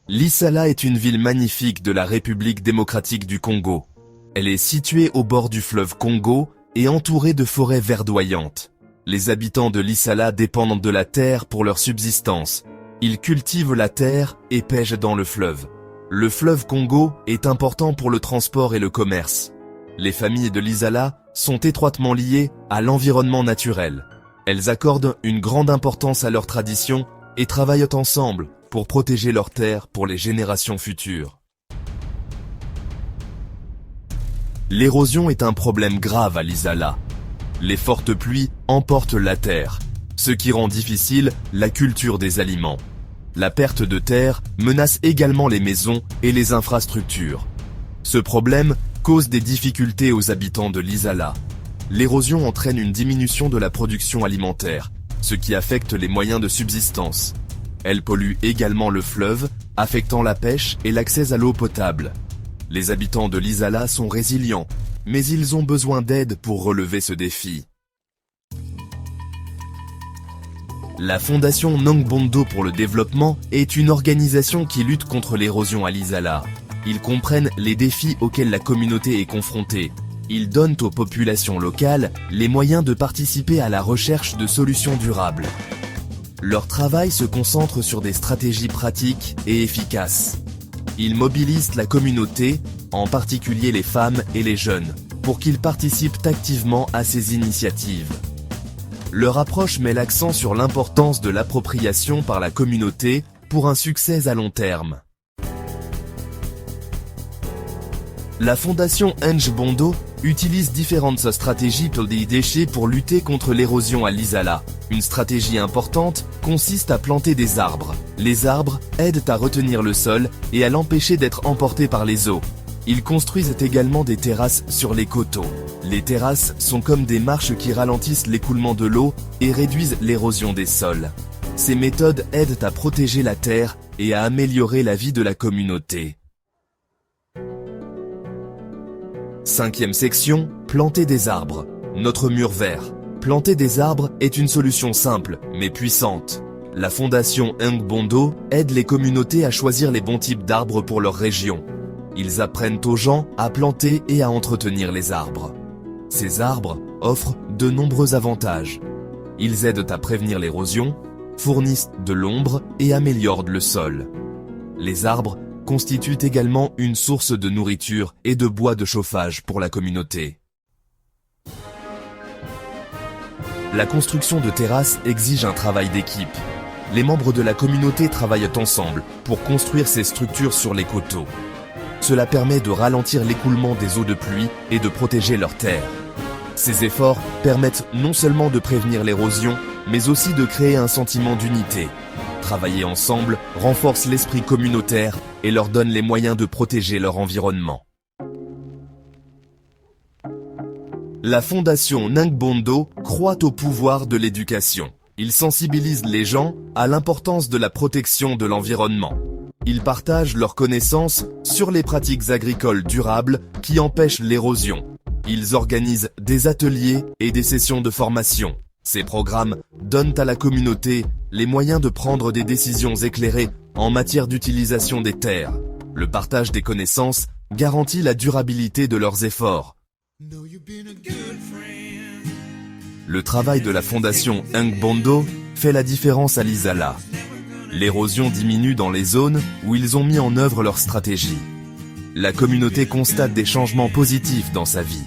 Lisala est une ville magnifique de la République démocratique du Congo. Elle est située au bord du fleuve Congo et entourée de forêts verdoyantes. Les habitants de Lisala dépendent de la terre pour leur subsistance. Ils cultivent la terre et pêchent dans le fleuve. Le fleuve Congo est important pour le transport et le commerce. Les familles de Lisala sont étroitement liées à l'environnement naturel. Elles accordent une grande importance à leurs traditions et travaillent ensemble pour protéger leurs terres pour les générations futures. L'érosion est un problème grave à Lisala. Les fortes pluies emportent la terre, ce qui rend difficile la culture des aliments. La perte de terre menace également les maisons et les infrastructures. Ce problème cause des difficultés aux habitants de Lisala. L'érosion entraîne une diminution de la production alimentaire, ce qui affecte les moyens de subsistance. Elle pollue également le fleuve, affectant la pêche et l'accès à l'eau potable. Les habitants de Lisala sont résilients, mais ils ont besoin d'aide pour relever ce défi. La Fondation Nangbondo pour le développement est une organisation qui lutte contre l'érosion à Lisala. Ils comprennent les défis auxquels la communauté est confrontée. Ils donnent aux populations locales les moyens de participer à la recherche de solutions durables. Leur travail se concentre sur des stratégies pratiques et efficaces. Ils mobilisent la communauté, en particulier les femmes et les jeunes, pour qu'ils participent activement à ces initiatives. Leur approche met l'accent sur l'importance de l'appropriation par la communauté pour un succès à long terme. La Fondation Nangbondo utilise différentes stratégies pour des déchets pour lutter contre l'érosion à Lisala. Une stratégie importante consiste à planter des arbres. Les arbres aident à retenir le sol et à l'empêcher d'être emporté par les eaux. Ils construisent également des terrasses sur les coteaux. Les terrasses sont comme des marches qui ralentissent l'écoulement de l'eau et réduisent l'érosion des sols. Ces méthodes aident à protéger la terre et à améliorer la vie de la communauté. 5e section, planter des arbres. Notre mur vert. Planter des arbres est une solution simple, mais puissante. La Fondation Nangbondo aide les communautés à choisir les bons types d'arbres pour leur région. Ils apprennent aux gens à planter et à entretenir les arbres. Ces arbres offrent de nombreux avantages. Ils aident à prévenir l'érosion, fournissent de l'ombre et améliorent le sol. Les arbres constituent également une source de nourriture et de bois de chauffage pour la communauté. La construction de terrasses exige un travail d'équipe. Les membres de la communauté travaillent ensemble pour construire ces structures sur les coteaux. Cela permet de ralentir l'écoulement des eaux de pluie et de protéger leurs terres. Ces efforts permettent non seulement de prévenir l'érosion, mais aussi de créer un sentiment d'unité. Travailler ensemble renforce l'esprit communautaire et leur donne les moyens de protéger leur environnement. La Fondation Nangbondo croit au pouvoir de l'éducation. Il sensibilise les gens à l'importance de la protection de l'environnement. Ils partagent leurs connaissances sur les pratiques agricoles durables qui empêchent l'érosion. Ils organisent des ateliers et des sessions de formation. Ces programmes donnent à la communauté les moyens de prendre des décisions éclairées en matière d'utilisation des terres. Le partage des connaissances garantit la durabilité de leurs efforts. Le travail de la Fondation Nangbondo fait la différence à Lisala. L'érosion diminue dans les zones où ils ont mis en œuvre leur stratégie. La communauté constate des changements positifs dans sa vie.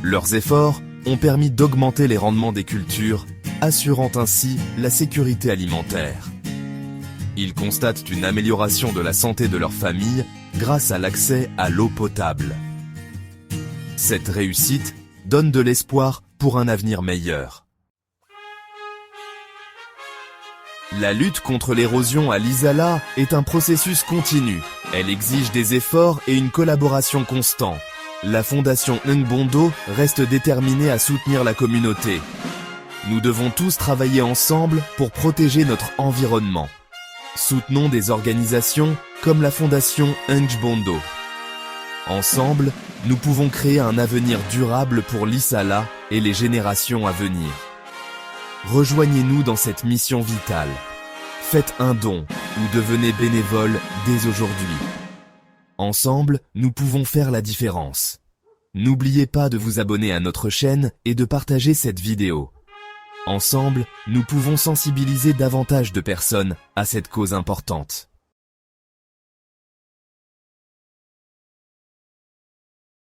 Leurs efforts ont permis d'augmenter les rendements des cultures, assurant ainsi la sécurité alimentaire. Ils constatent une amélioration de la santé de leur famille grâce à l'accès à l'eau potable. Cette réussite donne de l'espoir pour un avenir meilleur. La lutte contre l'érosion à Lisala est un processus continu. Elle exige des efforts et une collaboration constante. La Fondation Nangbondo reste déterminée à soutenir la communauté. Nous devons tous travailler ensemble pour protéger notre environnement. Soutenons des organisations comme la Fondation Nangbondo. Ensemble, nous pouvons créer un avenir durable pour Lisala et les générations à venir. Rejoignez-nous dans cette mission vitale. Faites un don ou devenez bénévole dès aujourd'hui. Ensemble, nous pouvons faire la différence. N'oubliez pas de vous abonner à notre chaîne et de partager cette vidéo. Ensemble, nous pouvons sensibiliser davantage de personnes à cette cause importante.